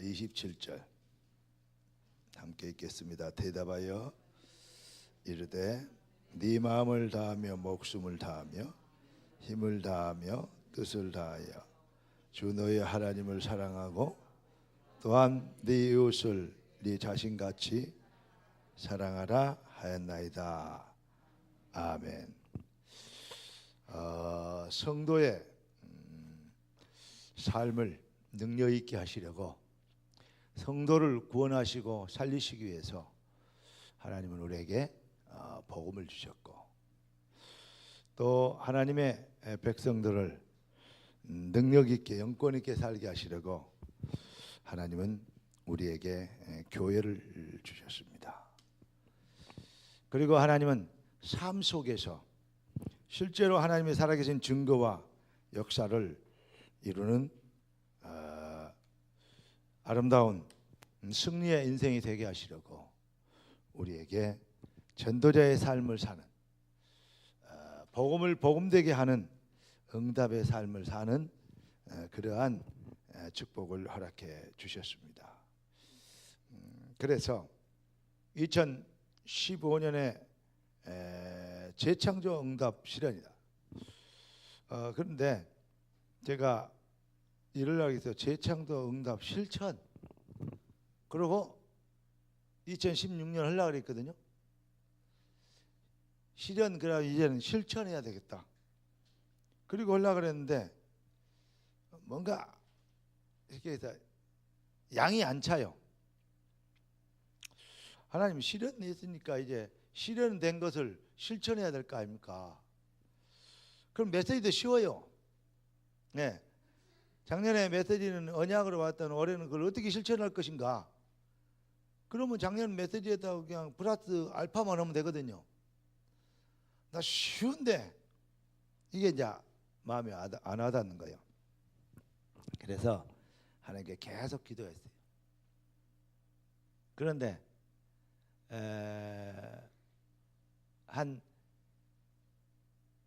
27절 함께 읽겠습니다. 대답하여 이르되 네 마음을 다하며 목숨을 다하며 힘을 다하며 뜻을 다하여 주 너의 하나님을 사랑하고 또한 네 이웃을 네 자신같이 사랑하라 하였나이다. 아멘. 성도의 삶을 능력 있게 하시려고 성도를 구원하시고 살리시기 위해서 하나님은 우리에게 복음을 주셨고, 또 하나님의 백성들을 능력 있게 영권 있게 살게 하시려고 하나님은 우리에게 교회를 주셨습니다. 그리고 하나님은 삶 속에서 실제로 하나님의 살아계신 증거와 역사를 이루는 아름다운 승리의 인생이 되게 하시려고 우리에게 전도자의 삶을 사는, 복음을 복음되게 하는 응답의 삶을 사는 그러한 축복을 허락해 주셨습니다. 그래서 2015년에 재창조 응답 실현이다. 그런데 제가 일을 하기 위해서 재창조 응답 실천, 그리고 2016년 하려고 그랬거든요. 실현, 그래 이제는 실천해야 되겠다. 그리고 하려고 그랬는데 뭔가 이렇게 해서 양이 안 차요. 하나님 실현했으니까 이제 실현된 것을 실천해야 될 거 아닙니까? 그럼 메시지도 쉬워요. 네. 작년에 메시지는 언약으로 왔다는 올해는 그걸 어떻게 실천할 것인가? 그러면 작년 메시지에다가 그냥 플러스 알파만 하면 되거든요. 나 쉬운데 이게 이제 마음에 안 와닿는 거예요. 그래서 하나님께 계속 기도했어요. 그런데 한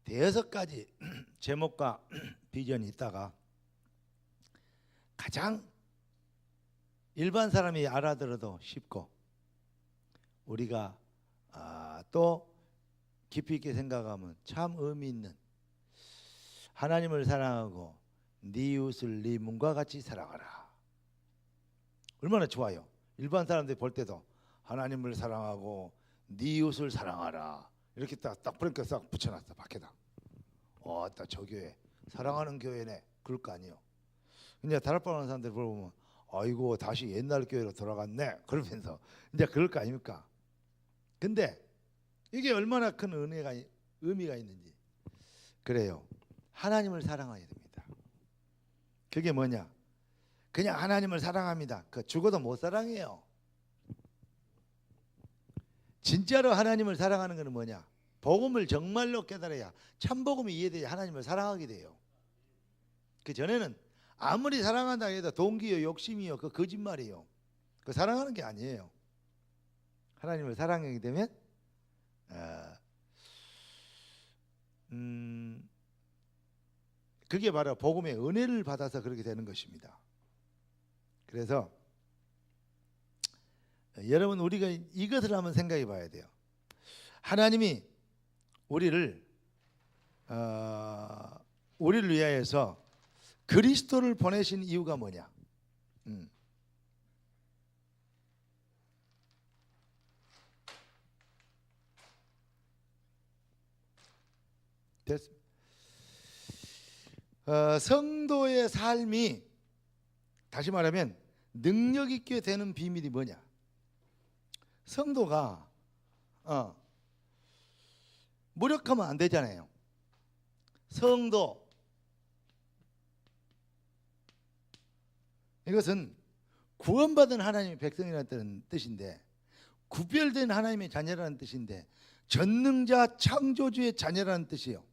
대여섯 가지 제목과 비전이 있다가 가장 일반 사람이 알아들어도 쉽고 우리가 또 깊이 있게 생각하면 참 의미 있는, 하나님을 사랑하고 네 이웃을 네 몸과 같이 사랑하라. 얼마나 좋아요. 일반 사람들이 볼 때도 하나님을 사랑하고 네 이웃을 사랑하라 이렇게 딱 그러니까 싹 붙여놨어 밖에다. 딱 저 교회 사랑하는 교회네, 그럴 거 아니에요. 근데 다락방 하는 사람들 보면 아이고 다시 옛날 교회로 돌아갔네 그러면서 이제 그럴 거 아닙니까? 근데 이게 얼마나 큰 의미가 있는지. 그래요. 하나님을 사랑해야 됩니다. 그게 뭐냐? 그냥 하나님을 사랑합니다. 그 죽어도 못 사랑해요. 진짜로 하나님을 사랑하는 것은 뭐냐? 복음을 정말로 깨달아야, 참복음이 이해돼야 하나님을 사랑하게 돼요. 그 전에는 아무리 사랑한다 해도 동기요 욕심이요 그 거짓말이에요. 그 사랑하는 게 아니에요. 하나님을 사랑하게 되면 그게 바로 복음의 은혜를 받아서 그렇게 되는 것입니다. 그래서 여러분, 우리가 이것을 한번 생각해 봐야 돼요. 하나님이 우리를 위하여서 그리스도를 보내신 이유가 뭐냐? 됐습니다. 성도의 삶이, 다시 말하면 능력 있게 되는 비밀이 뭐냐? 성도가 무력하면 안 되잖아요. 성도, 이것은 구원받은 하나님의 백성이라는 뜻인데, 구별된 하나님의 자녀라는 뜻인데, 전능자 창조주의 자녀라는 뜻이에요.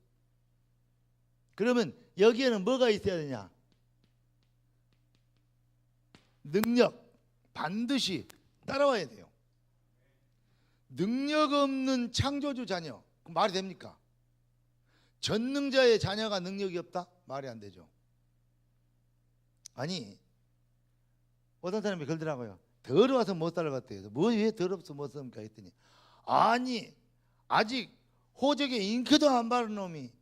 그러면 여기에는 뭐가 있어야 되냐? 능력, 반드시 따라와야 돼요. 능력 없는 창조주 자녀, 말이 됩니까? 전능자의 자녀가 능력이 없다? 말이 안 되죠. 아니, 어떤 사람이 그러더라고요. 더러워서 못 살아봤대요. 뭐 왜 더럽서 못 삽니까 했더니, 아니 아직 호적에 잉크도 안 바른 놈이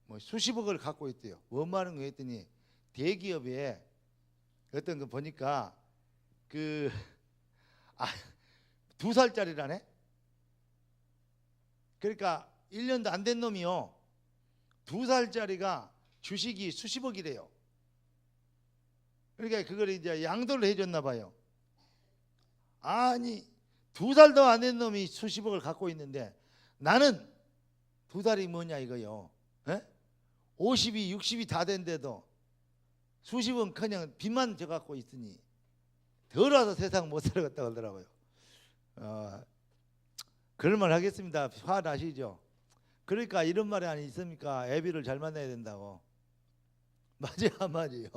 뭐 수십억을 갖고 있대요. 뭔 말인 거 했더니, 대기업에 어떤 거 보니까 그 2살짜리라네. 그러니까 1년도 안 된 놈이요, 2살짜리가 주식이 수십억이래요. 그러니까 그걸 이제 양도를 해줬나 봐요. 아니 2살도 안 된 놈이 수십억을 갖고 있는데, 나는 2살이 뭐냐 이거요. 에? 50이 60이 다 된데도 수십은 그냥 빚만 져 갖고 있으니 더러워서 세상 못 살아갔다고 하더라고요. 그럴 말 하겠습니다. 화 나시죠? 그러니까 이런 말이 아니 있습니까? 애비를 잘 만나야 된다고. 맞아요, 한 말이요.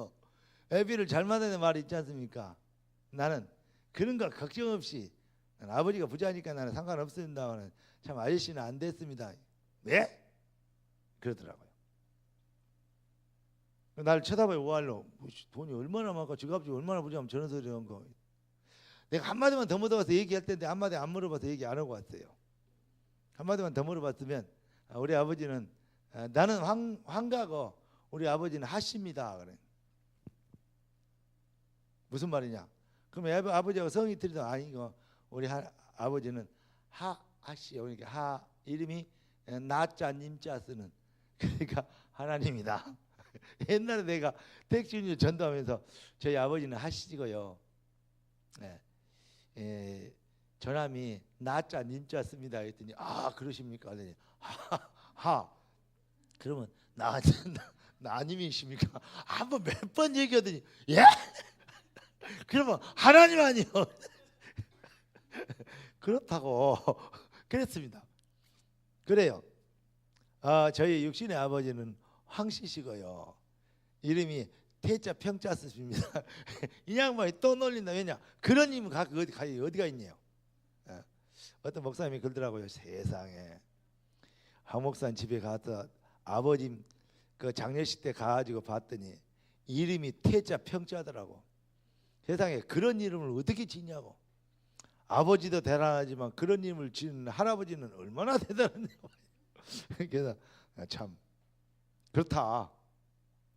애비를 잘 만나는 말이 있지 않습니까? 나는 그런 거 걱정 없이, 아버지가 부자니까 나는 상관없습니다. 참 아저씨는 안 됐습니다. 네? 그러더라고요. 나를 쳐다봐요. 오할로 돈이 얼마나 많고 지갑이 얼마나 부자면 저런 소리 하는 거. 내가 한마디만 더 물어봐서 얘기할 텐데 한마디 안 물어봐서 얘기 안 하고 왔어요. 한마디만 더 물어봤으면, 우리 아버지는 나는 황가고 우리 아버지는 하씨입니다. 그래. 무슨 말이냐? 그럼 아버지하고 성이 틀리도 아니고 우리 아버지는 하씨, 그러니까 이름이 나자 님자 쓰는, 그러니까 하나님이다. 옛날에 내가 택시 전도하면서 저희 아버지는 하시고요. 네. 저남이 나자 님자 씁니다 했더니, 그러십니까? 그러더니 그러면 나님이십니까? 한번 몇 번 얘기하더니, 예? 그러면 하나님 아니요. 그렇다고 그랬습니다. 그래요. 저희 육신의 아버지는 황씨시고요. 이름이 태자 평자 쓰십니다. 이 양반이 또 놀린다. 왜냐? 그런 님 어디가 있네요. 어떤 목사님이 그러더라고요. 세상에, 황 목사님 집에 가서 아버님 그 장례식 때 가가지고 봤더니 이름이 태자 평자더라고. 세상에 그런 이름을 어떻게 짓냐고. 아버지도 대단하지만 그런 이름을 지은 할아버지는 얼마나 대단하냐고. 그래서 참 그렇다,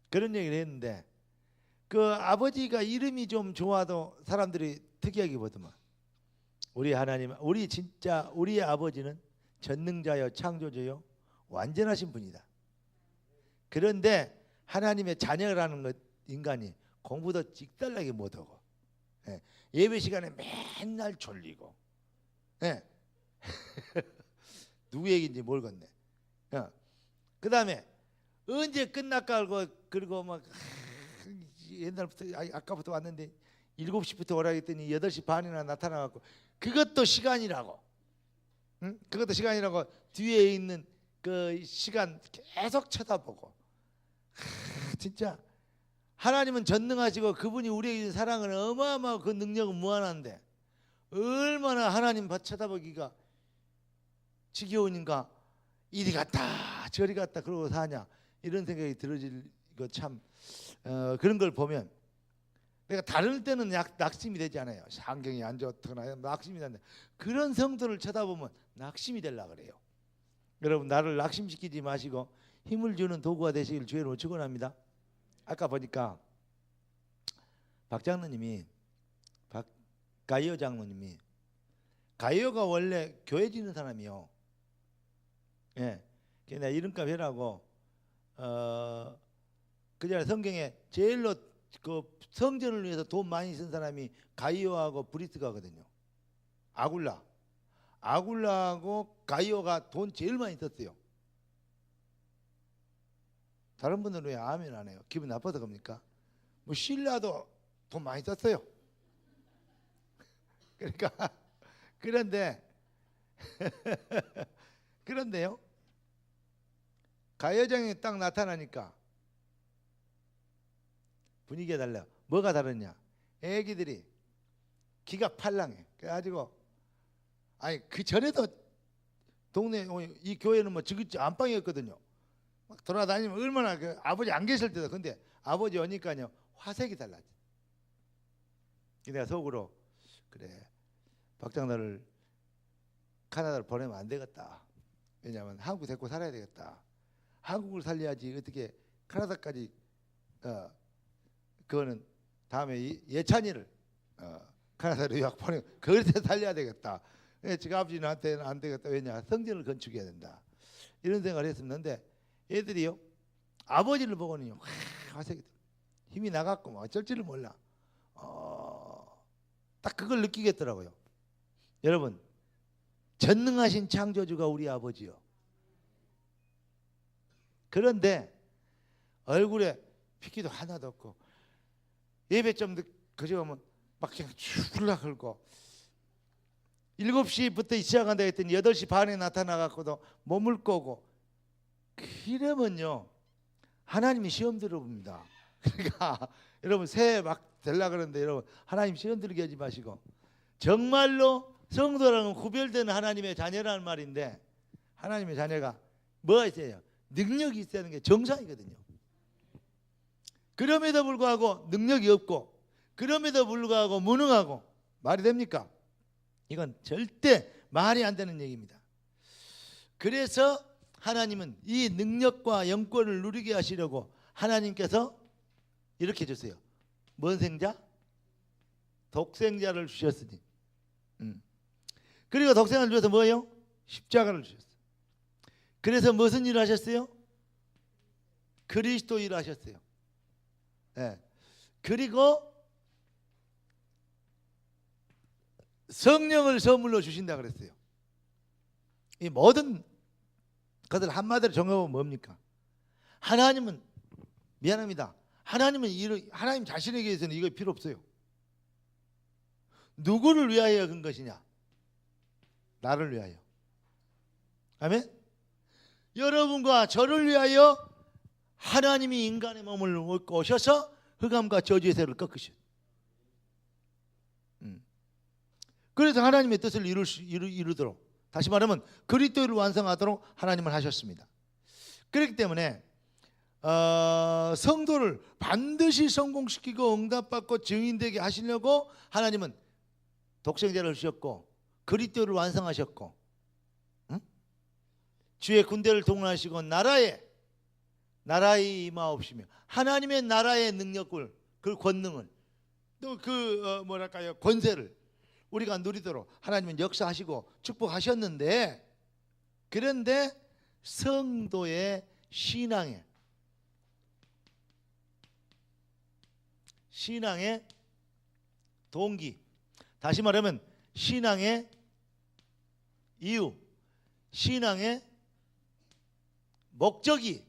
그런 얘기를 했는데, 그 아버지가 이름이 좀 좋아도 사람들이 특이하게 보더만, 우리 하나님, 우리의 아버지는 전능자요 창조주요 완전하신 분이다. 그런데 하나님의 자녀라는 것, 인간이 공부도 찍달나게 못하고, 예배 시간에 맨날 졸리고, 누구 얘기인지 모르겠네. 그 다음에 언제 끝날까 알고, 그리고 막 옛날부터 아까부터 왔는데 7시부터 오라 했더니 8시 반이나 나타나갖고, 그것도 시간이라고. 응? 그것도 시간이라고 뒤에 있는 그 시간 계속 쳐다보고. 진짜 하나님은 전능하시고 그분이 우리에게 준 사랑은 어마어마하고 그 능력은 무한한데, 얼마나 하나님 쳐다보기가 지겨우니까 이리 갔다 저리 갔다 그러고 사냐, 이런 생각이 들어질 거 참. 그런 걸 보면 내가 다른 때는 낙심이 되지 않아요. 환경이 안 좋거나 낙심이 된다. 그런 성도를 쳐다보면 낙심이 되려 그래요. 여러분, 나를 낙심시키지 마시고 힘을 주는 도구가 되시길 주의로 축원합니다. 아까 보니까 가이오 장로님이, 가이오가 원래 교회 지는 사람이요. 내가 이름값 해라고, 그 전에 성경에 제일로 그 성전을 위해서 돈 많이 쓴 사람이 가이오하고 브리스가거든요. 아굴라하고 가이오가 돈 제일 많이 썼어요. 다른 분들은 왜 아멘 안 해요? 기분 나빠서 겁니까? 뭐 신라도 돈 많이 썼어요. 그러니까 그런데요, 가요장에 딱 나타나니까 분위기가 달라. 뭐가 다르냐? 애기들이 기가 팔랑해. 그래가지고, 그 전에도 동네 이 교회는 뭐 지그지 안방이었거든요. 막 돌아다니면 얼마나, 그 아버지 안 계실 때도. 근데 아버지 오니까요 화색이 달라져. 내가 속으로 그래 박장로를 카나다로 보내면 안 되겠다. 왜냐하면 한국 데리고 살아야 되겠다. 한국을 살려야지 어떻게 카나다까지 그거는 다음에 예찬이를 카나다로 유학 보내 그릇에 살려야 되겠다. 지금 아버지한테는 안 되겠다. 왜냐 성전을 건축해야 된다. 이런 생각을 했었는데 애들이요 아버지를 보고는요 화색이 힘이 나갔고 뭐 어쩔 줄을 몰라. 딱 그걸 느끼겠더라고요. 여러분 전능하신 창조주가 우리 아버지요. 그런데 얼굴에 핏기도 하나도 없고 예배 좀 그저 오면 막 그냥 쭉 흘러가고 7시부터 시작한다 했더니 8시 반에 나타나갖고도 몸을 꼬고 이러면요 하나님이 시험 들어봅니다. 그러니까 여러분 새해 막 되려고 그러는데 여러분 하나님 시험 들게 하지 마시고 정말로 성도랑은 구별되는 하나님의 자녀라는 말인데 하나님의 자녀가 뭐가 있어요? 능력이 있어야 하는 게 정상이거든요. 그럼에도 불구하고 능력이 없고 그럼에도 불구하고 무능하고 말이 됩니까? 이건 절대 말이 안 되는 얘기입니다. 그래서 하나님은 이 능력과 영권을 누리게 하시려고 하나님께서 이렇게 주세요. 뭔 생자? 독생자를 주셨으니. 그리고 독생자를 주셔서 뭐예요? 십자가를 주셨어요. 그래서 무슨 일을 하셨어요? 그리스도 일을 하셨어요. 네. 그리고 성령을 선물로 주신다 그랬어요. 이 모든 것을 한마디로 정하면 뭡니까? 하나님은 미안합니다. 하나님 자신에게서는 이거 필요 없어요. 누구를 위하여 근 것이냐? 나를 위하여. 아멘? 여러분과 저를 위하여 하나님이 인간의 몸을 얻고 오셔서 흑암과 저주의 세를 꺾으셨어요. 그래서 하나님의 뜻을 이루도록 다시 말하면 그리스도를 완성하도록 하나님을 하셨습니다. 그렇기 때문에 성도를 반드시 성공시키고 응답받고 증인되게 하시려고 하나님은 독생자를 주셨고 그리스도를 완성하셨고 주의 군대를 동원하시고 나라에 임하옵시며 하나님의 나라의 능력을 그 권능을 또 그 뭐랄까요 권세를 우리가 누리도록 하나님은 역사하시고 축복하셨는데 그런데 성도의 신앙의 동기 다시 말하면 신앙의 이유 신앙의 목적이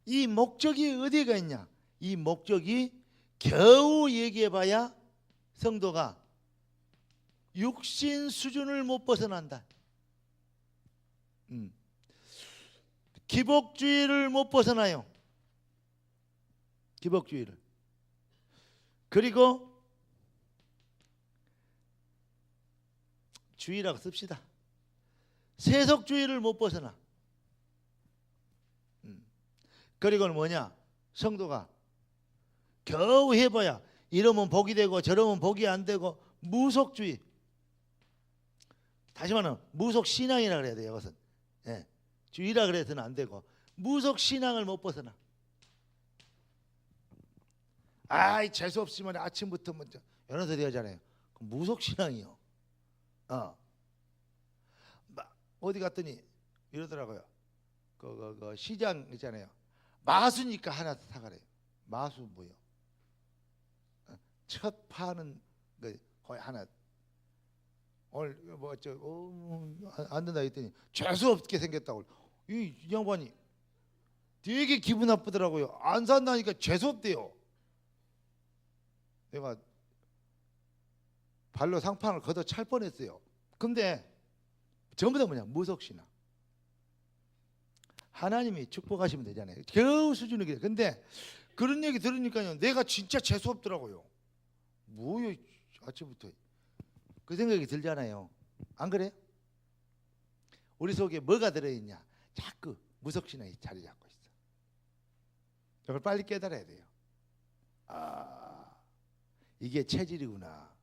이 목적이 어디가 있냐 이 목적이 겨우 얘기해봐야 성도가 육신 수준을 못 벗어난다. 기복주의를 못 벗어나요. 기복주의를. 그리고 주의라고 씁시다. 세속주의를 못 벗어나. 그리고는 뭐냐? 성도가 겨우 해봐야 이러면 복이 되고 저러면 복이 안 되고 무속주의. 다시 말하면 무속신앙이라 그래야 돼요. 이것은 주의라 그래서는 안 되고 무속신앙을 못 벗어나. 아이 재수 없으면 아침부터 먼저 이런 소리 하잖아요. 무속신앙이요. 어디 갔더니 이러더라고요. 그 시장 있잖아요. 마수니까 하나 사가래요. 마수 뭐요? 첫 파는 그 거의 하나 오늘 안 된다 했더니 재수 없게 생겼다고. 이 양반이 되게 기분 나쁘더라고요. 안 산다니까 재수 없대요. 내가 발로 상판을 걷어 찰 뻔했어요. 근데 전부 다 뭐냐? 무속신앙. 하나님이 축복하시면 되잖아요. 겨우 수준이게. 근데 그런 얘기 들으니까요. 내가 진짜 재수 없더라고요. 뭐요? 아침부터 그 생각이 들잖아요. 안 그래요? 우리 속에 뭐가 들어있냐? 자꾸 무속신앙이 자리 잡고 있어. 이걸 빨리 깨달아야 돼요. 이게 체질이구나.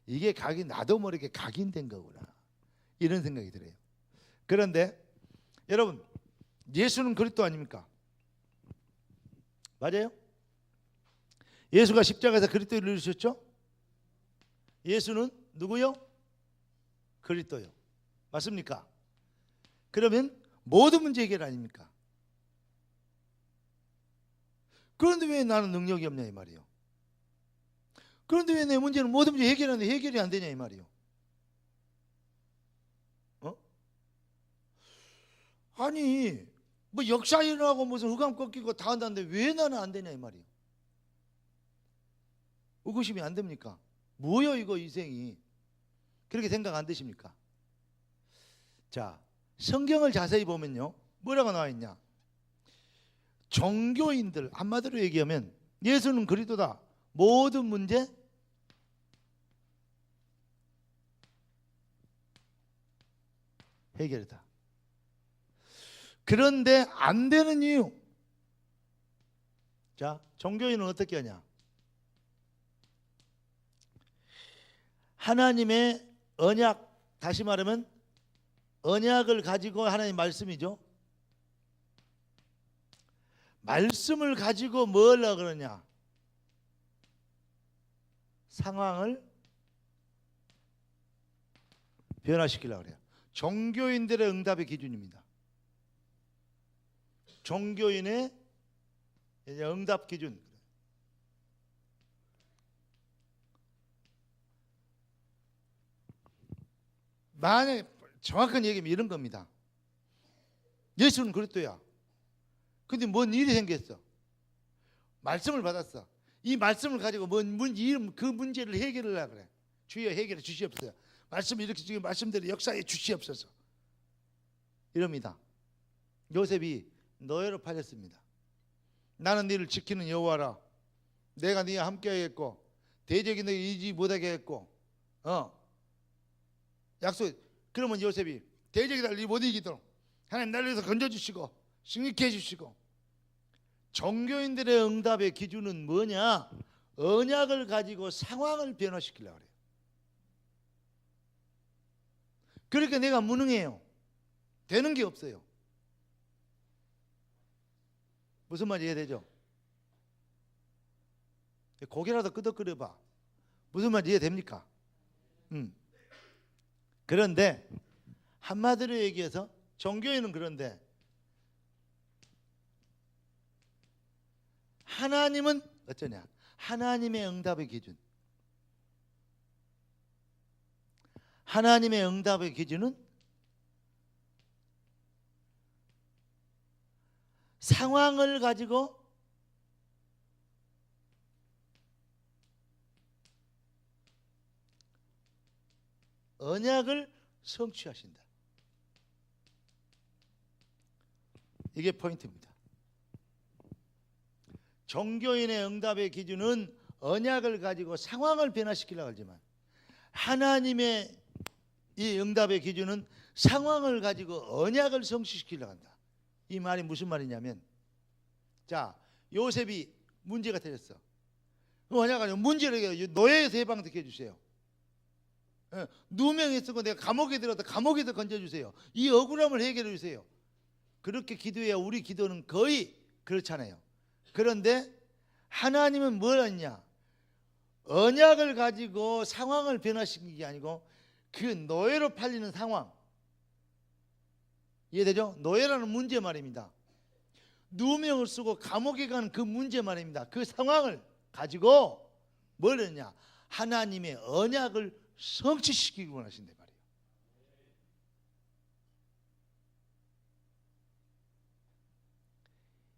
이게 나도 모르게 각인된 거구나. 이런 생각이 들어요. 그런데 여러분, 예수는 그리스도 아닙니까? 맞아요? 예수가 십자가에서 그리스도를 이루셨죠? 예수는 누구요? 그리스도요. 맞습니까? 그러면 모든 문제 해결 아닙니까? 그런데 왜 나는 능력이 없냐 이 말이에요. 그런데 왜 내 문제는 모든 문제 해결하는데 해결이 안 되냐 이 말이에요. 아니 뭐 역사 일어나고 무슨 흑암 꺾이고 다 한다는데 왜 나는 안 되냐 이 말이에요. 의구심이 안 됩니까? 뭐요 이거 인생이. 그렇게 생각 안 되십니까? 자, 성경을 자세히 보면요 뭐라고 나와 있냐. 종교인들, 한마디로 얘기하면 예수는 그리스도다, 모든 문제 해결이다. 그런데 안 되는 이유. 자, 종교인은 어떻게 하냐. 하나님의 언약, 다시 말하면 언약을 가지고, 하나님 말씀이죠. 말씀을 가지고 뭘 하려고 그러냐. 상황을 변화시키려고 그래요. 종교인들의 응답의 기준입니다. 종교인의 응답 기준. 만약에 정확한 얘기면 이런 겁니다. 예수는 그리스도야. 근데 뭔 일이 생겼어. 말씀을 받았어. 이 말씀을 가지고 그 문제를 해결을 하려고 그래. 주여 해결해 주시옵소서. 말씀을 이렇게 지금 말씀대로 역사에 주시옵소서. 이럽니다. 요셉이 노예로 팔렸습니다. 나는 너를 지키는 여호와라. 내가 네와 함께하겠고 대적이 너를 이기지 못하게 했고 약속. 그러면 요셉이 대적이 나를 못 이기도록 하나님 나를 위해서 건져주시고 승리케 해주시고. 종교인들의 응답의 기준은 뭐냐? 언약을 가지고 상황을 변화시키려고 그래요. 그러니까 내가 무능해요. 되는 게 없어요. 무슨 말인지 이해되죠? 고개라도 끄덕거려봐. 무슨 말인지 이해됩니까? 그런데 한마디로 얘기해서 종교인은 그런데 하나님은 어쩌냐? 하나님의 응답의 기준. 하나님의 응답의 기준은 상황을 가지고 언약을 성취하신다. 이게 포인트입니다. 종교인의 응답의 기준은 언약을 가지고 상황을 변화시키려고 하지만 하나님의 이 응답의 기준은 상황을 가지고 언약을 성취시키려고 한다. 이 말이 무슨 말이냐면, 자, 요셉이 문제가 터졌어. 언약을 가지고 문제를 노예에서 해방시켜 주세요. 누명이 쓰고 내가 감옥에 들어도 감옥에서 건져주세요. 이 억울함을 해결해 주세요. 그렇게 기도해야 우리 기도는 거의 그렇잖아요. 그런데 하나님은 뭘 했냐? 언약을 가지고 상황을 변화시키는 게 아니고 그 노예로 팔리는 상황. 이해되죠? 노예라는 문제 말입니다. 누명을 쓰고 감옥에 가는 그 문제 말입니다. 그 상황을 가지고 뭘 했냐? 하나님의 언약을 성취시키기 원하신단 말이에요.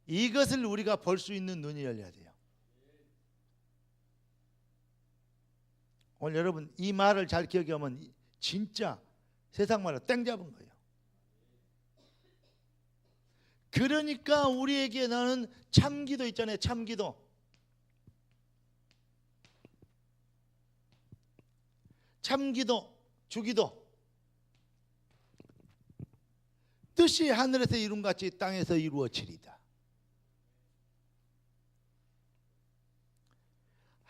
이것을 우리가 볼 수 있는 눈이 열려야 돼요. 오늘 여러분 이 말을 잘 기억하면 진짜 세상 말로 땡 잡은 거예요. 그러니까 우리에게 나는 참기도 있잖아요. 참기도. 참기도, 주기도. 뜻이 하늘에서 이룬같이 땅에서 이루어지리다.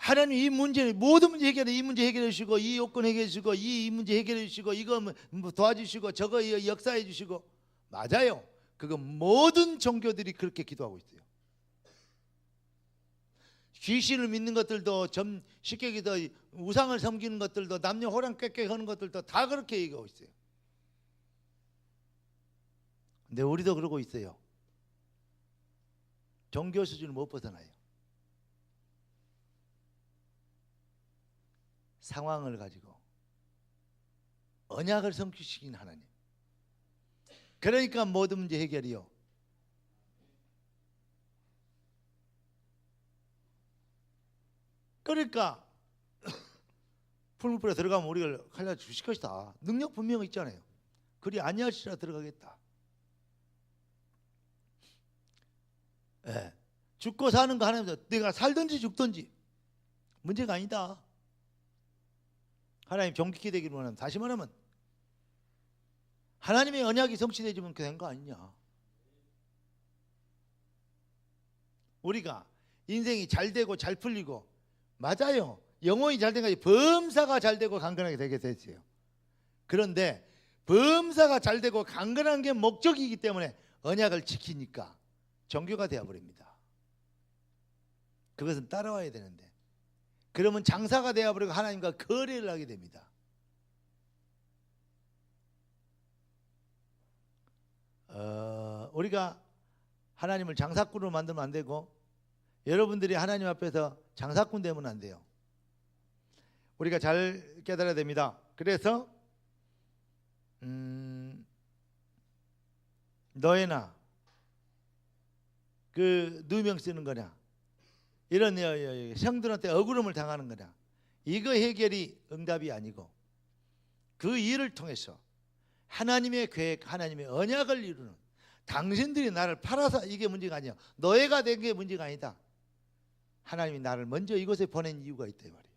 하나님 이 문제, 모든 문제 해결해, 이 문제 해결해 주시고, 이 요건 해결해 주시고, 이 문제 해결해 주시고, 이거 뭐 도와주시고, 저거 역사해 주시고. 맞아요. 그거 모든 종교들이 그렇게 기도하고 있어요. 귀신을 믿는 것들도, 쉽게 기도, 우상을 섬기는 것들도, 남녀 호랑 꾀꾀 하는 것들도 다 그렇게 얘기하고 있어요. 근데 우리도 그러고 있어요. 종교 수준을 못 벗어나요. 상황을 가지고 언약을 성취시킨 하나님. 그러니까 모든 문제 해결이요. 그러니까 풀무불에 들어가면 우리가 칼날 주실 것이다. 능력 분명히 있잖아요. 그리 아니할지라 들어가겠다. 예. 죽고 사는 거 하나님도 내가 살든지 죽든지 문제가 아니다. 하나님 정직히 되기를 원하면, 다시 말하면 하나님의 언약이 성취되지면 된 거 아니냐. 우리가 인생이 잘 되고 잘 풀리고, 맞아요. 영혼이 잘 된 것이 범사가 잘 되고 강건하게 되게 됐어요. 그런데 범사가 잘 되고 강건한 게 목적이기 때문에 언약을 지키니까 종교가 되어버립니다. 그것은 따라와야 되는데, 그러면 장사가 되어버리고 하나님과 거래를 하게 됩니다. 우리가 하나님을 장사꾼으로 만들면 안 되고, 여러분들이 하나님 앞에서 장사꾼 되면 안 돼요. 우리가 잘 깨달아야 됩니다. 그래서 너희나 그 누명 쓰는 거냐, 이런 성들한테 억울함을 당하는 거냐, 이거 해결이 응답이 아니고, 그 일을 통해서 하나님의 계획, 하나님의 언약을 이루는, 당신들이 나를 팔아서 이게 문제가 아니야. 너희가 된 게 문제가 아니다. 하나님이 나를 먼저 이곳에 보낸 이유가 있다 이 말이에요.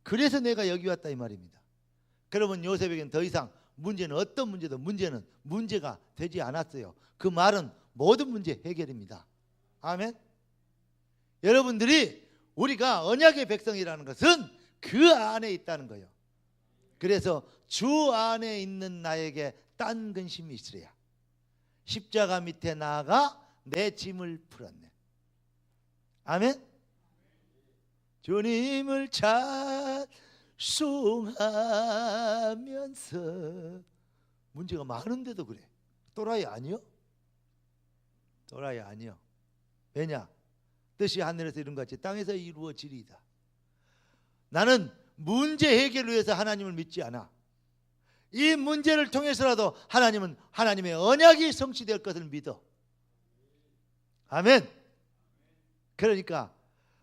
그래서 내가 여기 왔다 이 말입니다. 그러면 요셉에게는 더 이상 문제는, 어떤 문제도 문제는 문제가 되지 않았어요. 그 말은 모든 문제 해결입니다. 아멘. 여러분들이, 우리가 언약의 백성이라는 것은 그 안에 있다는 거예요. 그래서 주 안에 있는 나에게 딴 근심이 있으랴. 십자가 밑에 나아가 내 짐을 풀었네. 아멘. 주님을 찬송하면서, 문제가 많은데도 그래. 또라이 아니요? 또라이 아니요. 왜냐? 뜻이 하늘에서 이룬 것 같이 땅에서 이루어지리이다. 나는 문제 해결을 위해서 하나님을 믿지 않아. 이 문제를 통해서라도 하나님은, 하나님의 언약이 성취될 것을 믿어. 아멘. 그러니까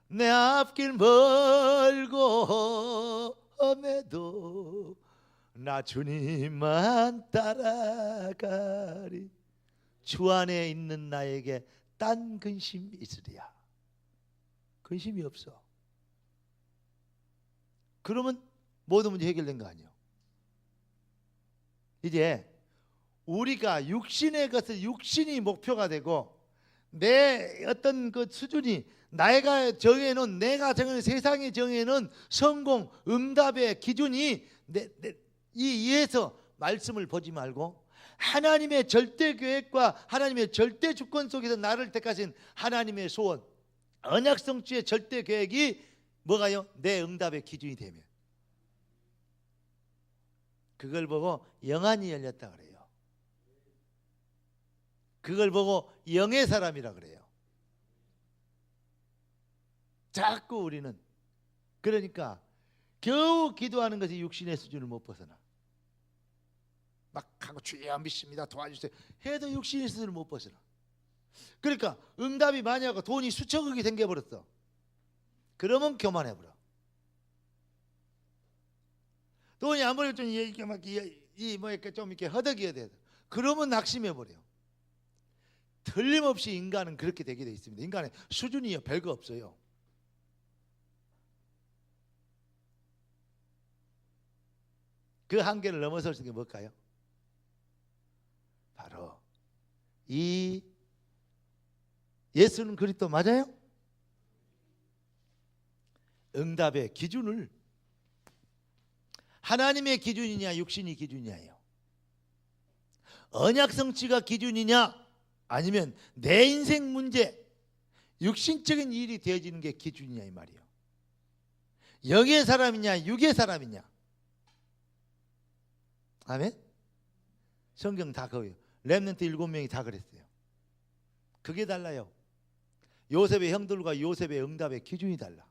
내 앞길 멀고 험해도 나 주님만 따라가리. 주 안에 있는 나에게 딴 근심 있으랴. 근심이 없어. 그러면 모든 문제 해결된 거 아니에요. 이제 우리가 육신의 것을, 육신이 목표가 되고, 내 어떤 그 수준이, 내가 정해놓은, 내가 정해놓은, 세상이 정해놓은 성공, 응답의 기준이 이에서 말씀을 보지 말고, 하나님의 절대 계획과 하나님의 절대 주권 속에서 나를 택하신 하나님의 소원, 언약 성취의 절대 계획이 뭐가요? 내 응답의 기준이 되면, 그걸 보고 영안이 열렸다 그래요. 그걸 보고 영의 사람이라 그래요. 자꾸 우리는, 그러니까 겨우 기도하는 것이 육신의 수준을 못 벗어나. 막 하고 주여 믿습니다 도와주세요 해도 육신의 수준을 못 벗어나. 그러니까 응답이 많이 하고 돈이 수천억이 생겨버렸어. 그러면 교만해버려. 돈이 아무리 좀 이렇게 막 뭐 이렇게 좀 이렇게 허덕이어야 돼. 그러면 낙심해버려. 틀림없이 인간은 그렇게 되게 돼 있습니다. 인간의 수준이요 별거 없어요. 그 한계를 넘어설 수 있는 게 뭘까요? 바로 이 예수는 그리스도 맞아요? 응답의 기준을 하나님의 기준이냐 육신이 기준이냐예요. 언약 성취가 기준이냐 아니면 내 인생 문제 육신적인 일이 되어지는 게 기준이냐 이 말이에요. 영의 사람이냐 육의 사람이냐. 아멘. 성경 다 그거예요. 렘넌트 7명이 다 그랬어요. 그게 달라요. 요셉의 형들과 요셉의 응답의 기준이 달라.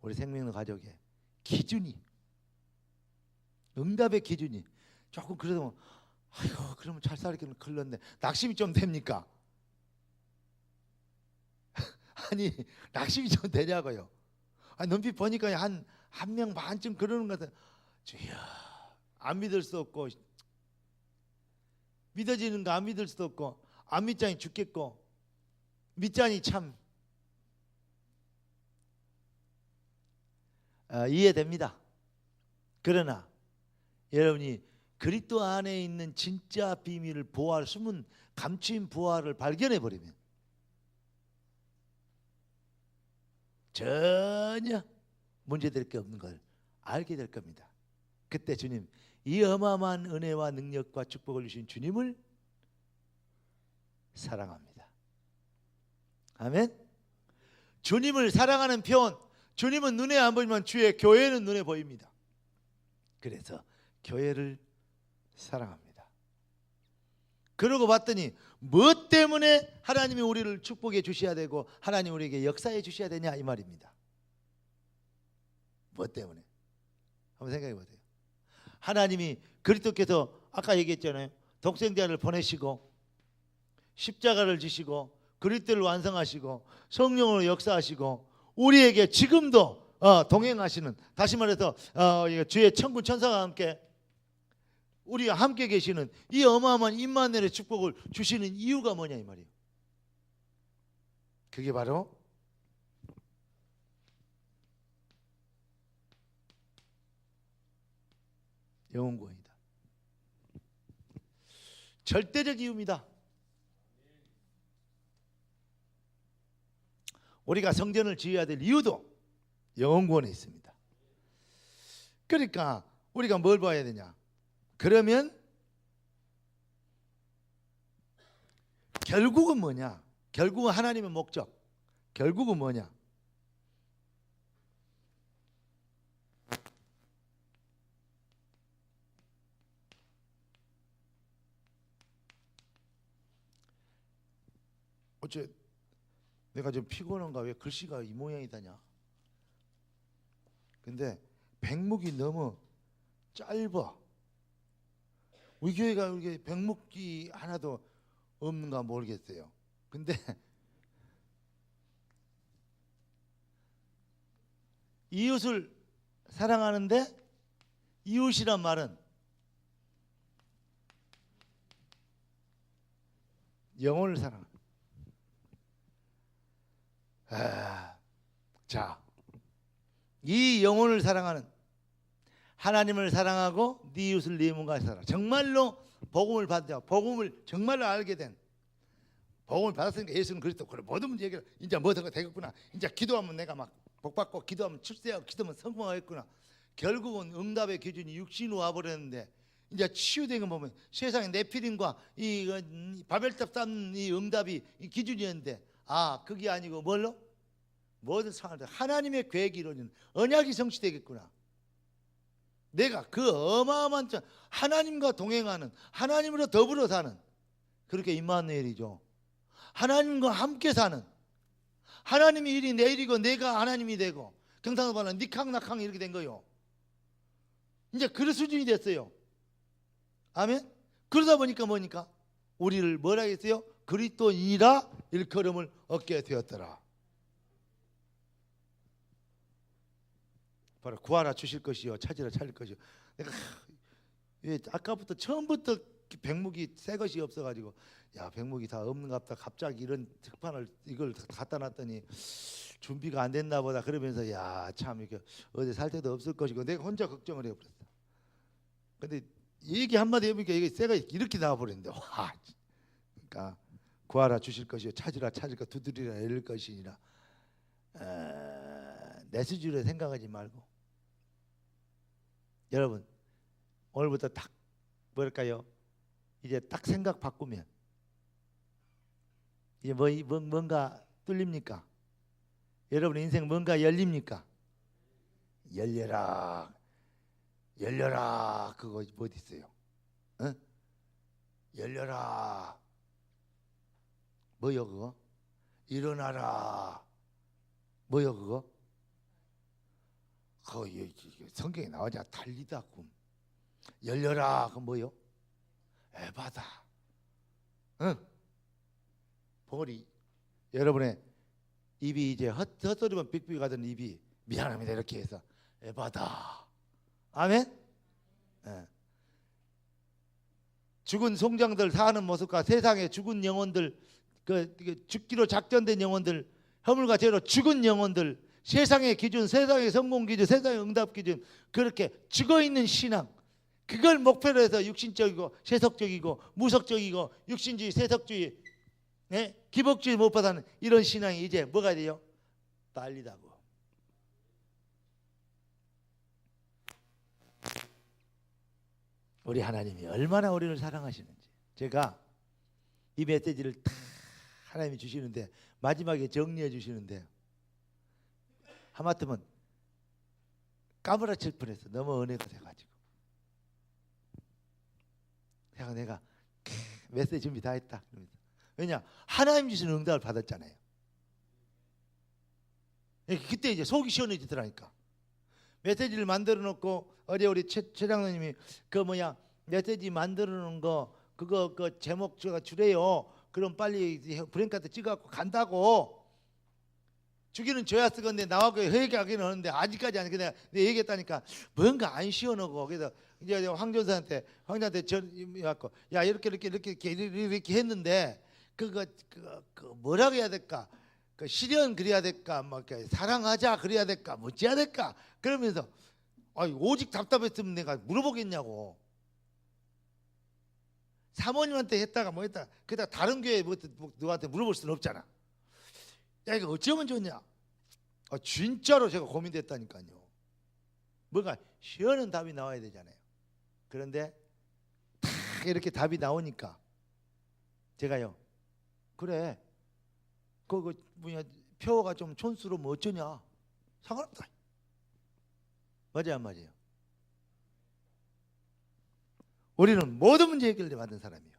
우리 생명의 가족의 기준이, 응답의 기준이 조금 그래도 아이고 그러면 잘 살기는 걸렸네. 낙심이 좀 됩니까? 아니 낙심이 좀 되냐고요. 눈빛 보니까 한 명 반쯤 그러는 것 같아요. 주여, 안 믿을 수 없고 믿어지는 거 안 믿을 수도 없고 안 믿자니 죽겠고 믿자니 참 이해됩니다. 그러나 여러분이 그리스도 안에 있는 진짜 비밀을 보호할 숨은 감추인 부활을 발견해 버리면 전혀 문제될 게 없는 걸 알게 될 겁니다. 그때 주님, 이 어마어마한 은혜와 능력과 축복을 주신 주님을 사랑합니다. 아멘. 주님을 사랑하는 표현, 주님은 눈에 안 보이지만 주의 교회는 눈에 보입니다. 그래서 교회를 사랑합니다. 그러고 봤더니 무엇 때문에 하나님이 우리를 축복해 주셔야 되고 하나님 우리에게 역사해 주셔야 되냐 이 말입니다. 무엇 때문에? 한번 생각해 보세요. 하나님이 그리스도께서 아까 얘기했잖아요. 독생자를 보내시고 십자가를 지시고 그리스도를 완성하시고 성령으로 역사하시고 우리에게 지금도 동행하시는, 다시 말해서 주의 천군 천사와 함께 우리와 함께 계시는 이 어마어마한 임마누엘의 축복을 주시는 이유가 뭐냐 이 말이에요. 그게 바로 영혼구원이다. 절대적 이유입니다. 우리가 성전을 지어야 될 이유도 영혼구원에 있습니다. 그러니까 우리가 뭘 봐야 되냐? 그러면 결국은 뭐냐? 결국은 하나님의 목적. 결국은 뭐냐? 어째 내가 좀 피곤한가? 왜 글씨가 이 모양이다냐? 근데 백목이 너무 짧아. 우리 교회가 이렇게 백목이 하나도 없는가 모르겠어요. 근데 이웃을 사랑하는데 이웃이란 말은 영혼을 사랑하는. 자, 이 영혼을 사랑하는, 하나님을 사랑하고 네 이웃을 네 몸과 사랑. 정말로 복음을 받자, 복음을 정말로 알게 된, 복음을 받았으니까 예수는 그리스도. 그래 모든 문제 해결. 이제 뭐든가 되겠구나. 이제 기도하면 내가 막 복받고, 기도하면 출세하고, 기도하면 성공하겠구나. 결국은 응답의 기준이 육신으로 와버렸는데 이제 치유된 거 보면 세상에 네피림과 이 바벨탑 쌓는 이 응답이 이 기준이었는데, 그게 아니고 뭘로? 모든 상황들 하나님의 계획이 이루어지는 언약이 성취되겠구나. 내가 그 어마어마한 하나님과 동행하는, 하나님으로 더불어 사는, 그렇게 임마누엘이죠. 하나님과 함께 사는, 하나님이 일이 내 일이고 내가 하나님이 되고, 경상도 말하는 니캉나캉 이렇게 된 거요. 이제 그런 수준이 됐어요. 아멘. 그러다 보니까 뭐니까 우리를 뭐라 했어요? 그리스도인이라 일컬음을 얻게 되었더라. 바로 구하라 주실 것이요 찾으라 찾을 것이요. 내가 아까부터 처음부터 백목이 새 것이 없어가지고 야 백목이 다 없는갑다. 갑자기 이런 특판을 이걸 갖다 놨더니 준비가 안 됐나 보다. 그러면서 야 참 이렇게 어디 살 데도 없을 것이고 내가 혼자 걱정을 해버렸어. 근데 얘기 한마디 해보니까 이게 새가 이렇게 나와버렸는데 와. 그러니까 구하라 주실 것이요 찾으라 찾을 것 두드리라 열릴 것이니라. 내 수준으로 생각하지 말고 여러분 오늘부터 딱 뭐랄까요? 이제 딱 생각 바꾸면 이제 뭔가 뚫립니까? 여러분 인생 뭔가 열립니까? 열려라, 열려라. 그거 어디 있어요? 어? 열려라. 뭐요 그거? 일어나라. 뭐요 그거? 그거 성경에 나오자 달리다 꿈. 열려라. 그 뭐요? 에바다. 응? 봉어리. 여러분의 입이 이제 헛소리만 삑삑 가던 입이 미안합니다 이렇게 해서 에바다. 아멘. 예. 죽은 송장들 사는 모습과 세상의 죽은 영혼들, 그 죽기로 작전된 영혼들, 허물과 죄로 죽은 영혼들, 세상의 기준, 세상의 성공 기준, 세상의 응답 기준, 그렇게 죽어 있는 신앙, 그걸 목표로 해서 육신적이고 세속적이고 무속적이고 육신주의, 세속주의, 기복주의 못 받아는 이런 신앙이 이제 뭐가 돼요? 딸리다고. 우리 하나님이 얼마나 우리를 사랑하시는지 제가 이 메시지를 다 하나님이 주시는데 마지막에 정리해 주시는데 하마터면 까무라칠 뻔해서 너무 은혜가 돼가지고 내가 메시지 준비 다 했다. 왜냐? 하나님 주시는 응답을 받았잖아요. 그때 이제 속이 시원해지더라니까. 메시지를 만들어 놓고 어제 우리 최 장로님이 메시지 만들어 놓은 거 그거 그 제목 제가 주래요. 그럼 빨리 브랜카드 찍어갖고 간다고. 주기는 줘야 쓰건데 나하고 회개하기는 하는데 아직까지 안 그냥 내가 얘기했다니까 뭔가 안 시원하고. 그래서 이제 황전사한테 전해갖고 야 이렇게 했는데 그거 뭐라고 해야 될까? 그 실현 그래야 될까? 막 사랑하자 그래야 될까? 뭐지야 될까? 그러면서 오직 답답했으면 내가 물어보겠냐고. 사모님한테 했다가 뭐 했다. 그다 다른 교회 누구한테 물어볼 수는 없잖아. 야 이거 어쩌면 좋냐? 진짜로 제가 고민됐다니까요. 뭔가 시원한 답이 나와야 되잖아요. 그런데 탁 이렇게 답이 나오니까 제가요. 그래. 그거 표가 좀 촌스러우면 어쩌냐? 상관없다. 맞아요, 안 맞아요? 우리는 모든 문제 해결돼 받은 사람이에요.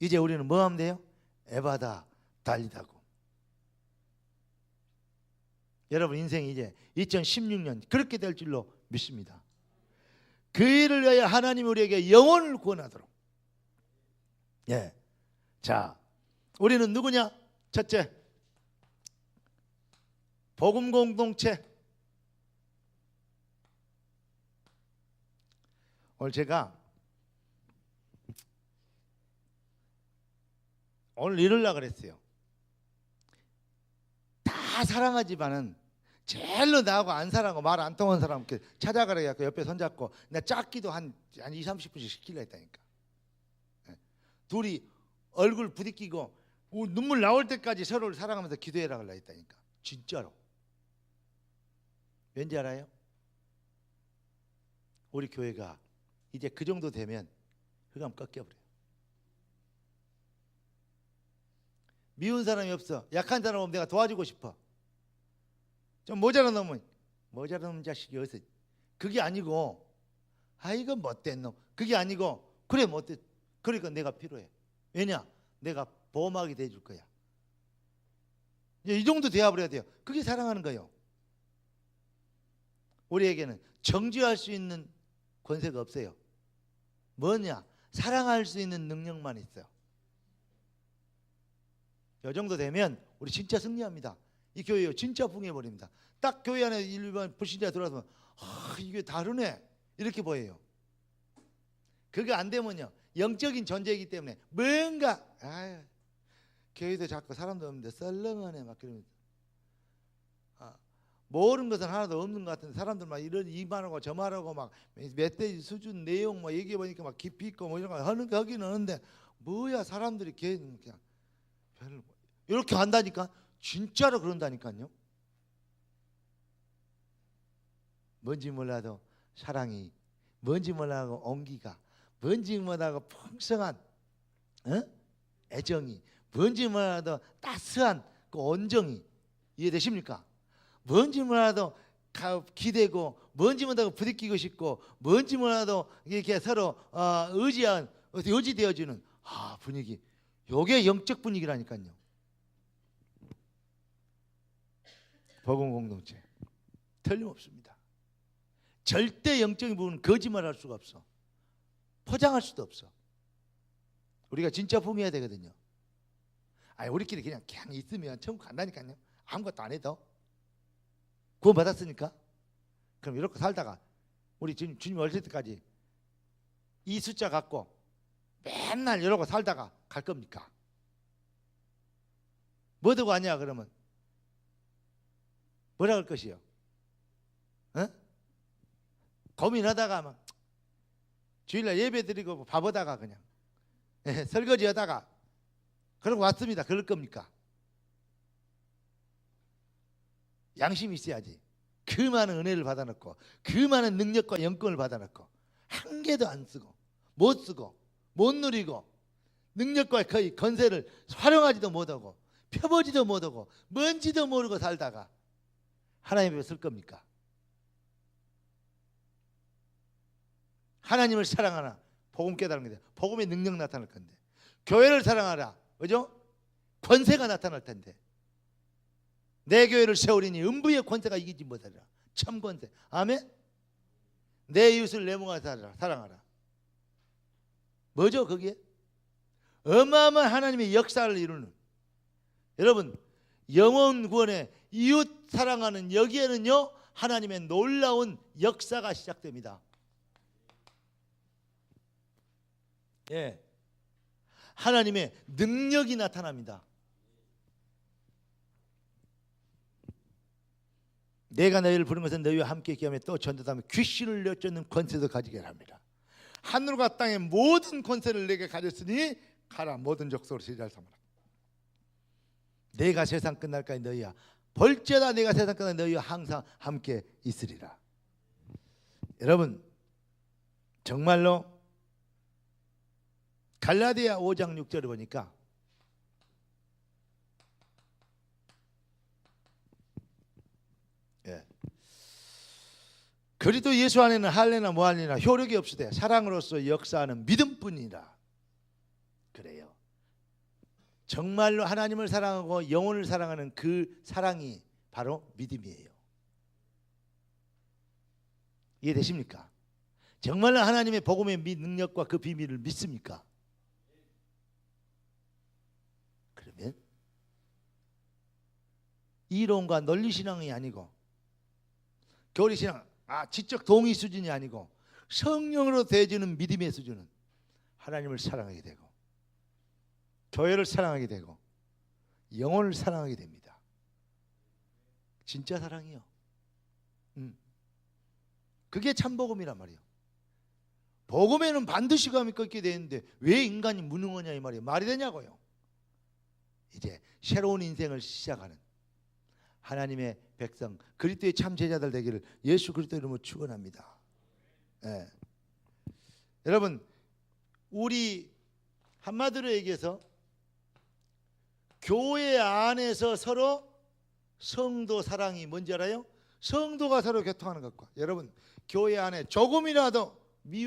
이제 우리는 뭐 하면 돼요? 에바다 달리다고. 여러분 인생이 이제 2016년 그렇게 될 줄로 믿습니다. 그 일을 위하여 하나님 우리에게 영혼을 구원하도록. 예. 자, 우리는 누구냐? 첫째, 복음 공동체. 오늘 제가 오늘 이러려고 그랬어요. 다 사랑하지만은 제일로 나하고 안 사랑하고 말 안 통하는 사람 이렇게 찾아가라 해서 옆에 손잡고 내가 짝기도 한 2, 30분씩 시키려 했다니까. 둘이 얼굴 부딪히고 눈물 나올 때까지 서로를 사랑하면서 기도해라 하려 했다니까. 진짜로. 왠지 알아요? 우리 교회가 이제 그 정도 되면 흑암 꺾여버려요. 미운 사람이 없어. 약한 사람 오면 내가 도와주고 싶어. 좀 모자란 놈은 모자란 놈 자식이 어디서. 그게 아니고 이거 못된 놈. 그게 아니고 그래 못된. 그러니까 내가 필요해. 왜냐? 내가 보호막이 돼줄 거야. 이 정도 돼버려야 돼요. 그게 사랑하는 거예요. 우리에게는 정죄할 수 있는 권세가 없어요. 뭐냐? 사랑할 수 있는 능력만 있어요. 이 정도 되면 우리 진짜 승리합니다. 이 교회요 진짜 붕해버립니다. 딱 교회 안에 일반 불신자 들어와서 이게 다르네 이렇게 보여요. 그게 안 되면요 영적인 존재이기 때문에 뭔가 교회도 자꾸 사람도 없는데 썰렁하네 막 그러면서 모르는 것은 하나도 없는 것 같은데 사람들 막 이런 이 말하고 저 말하고 막 멧돼지 수준 내용 뭐 얘기해 보니까 막 깊이 있고 뭐 이런 거 하긴 하는데 뭐야 사람들이 그냥 별로 이렇게 한다니까. 진짜로 그런다니까요. 뭔지 몰라도 사랑이, 뭔지 몰라도 온기가, 뭔지 몰라도 풍성한 애정이, 뭔지 몰라도 따스한 그 온정이 이해되십니까? 뭔지 몰라도 기대고, 뭔지 몰라도 부딪히고 싶고, 뭔지 몰라도 이렇게 서로 의지되어주는 분위기. 요게 영적 분위기라니까요. 복음 공동체 틀림없습니다. 절대 영적인 부분은 거짓말할 수가 없어. 포장할 수도 없어. 우리가 진짜 품어야 되거든요. 우리끼리 그냥 있으면 천국 간다니까요. 아무것도 안 해도. 구원 받았으니까. 그럼 이렇게 살다가 우리 주님 오실 때까지 이 숫자 갖고 맨날 이러고 살다가 갈 겁니까? 뭐 들고 왔냐 그러면 뭐라 할 것이요? 고민하다가 막 주일날 예배 드리고 바보다가 그냥 설거지 하다가 그러고 왔습니다. 그럴 겁니까? 양심이 있어야지. 그 많은 은혜를 받아놓고, 그 많은 능력과 영권을 받아놓고 한 개도 안 쓰고, 못 쓰고, 못 누리고, 능력과 거의 건세를 활용하지도 못하고, 펴보지도 못하고, 뭔지도 모르고 살다가 하나님 앞에 설 겁니까? 하나님을 사랑하라. 복음 깨달은 건데, 복음의 능력 나타날 건데, 교회를 사랑하라. 그죠? 권세가 나타날 텐데, 내 교회를 세우리니 음부의 권세가 이기지 못하리라. 참 권세. 아멘. 내 이웃을 내 몸과 사랑하라. 뭐죠 그게? 어마어마한 하나님의 역사를 이루는, 여러분 영혼 구원에 이웃 사랑하는 여기에는요 하나님의 놀라운 역사가 시작됩니다. 예, 하나님의 능력이 나타납니다. 내가 너희를 부른 것은 너희와 함께 있게 하며 또 전도하며 귀신을 내쫓는 권세도 가지게 합니다. 하늘과 땅의 모든 권세를 내게 가졌으니 가라, 모든 족속으로 제자를 삼으라. 내가 세상 끝날까지 너희와 벌죄다, 내가 세상 끝날 너희와 항상 함께 있으리라. 여러분 정말로 갈라디아 5장 6절을 보니까 그리스도 예수 안에는 할례나 무할례나 효력이 없으되 사랑으로서 역사하는 믿음뿐이라. 그래요. 정말로 하나님을 사랑하고 영혼을 사랑하는 그 사랑이 바로 믿음이에요. 이해되십니까? 정말로 하나님의 복음의 능력과 그 비밀을 믿습니까? 그러면 이론과 논리신앙이 아니고 교리신앙, 지적 동의 수준이 아니고 성령으로 되어지는 믿음의 수준은 하나님을 사랑하게 되고 교회를 사랑하게 되고 영혼을 사랑하게 됩니다. 진짜 사랑이요. 그게 참 복음이란 말이에요. 복음에는 반드시 감이 꺾게 되는데 왜 인간이 무능하냐 이 말이에요. 말이 되냐고요. 이제 새로운 인생을 시작하는 하나님의 백성, 그리스도의 참 제자들 되기를 예수 그리스도 이름으로 축원합니다. 예. 여러분 우리 한마디로 얘기해서 교회 안에서 서로 성도 사랑이 뭔지 알아요? 성도가 서로 교통하는 것과, 여러분 교회 안에 조금이라도 미워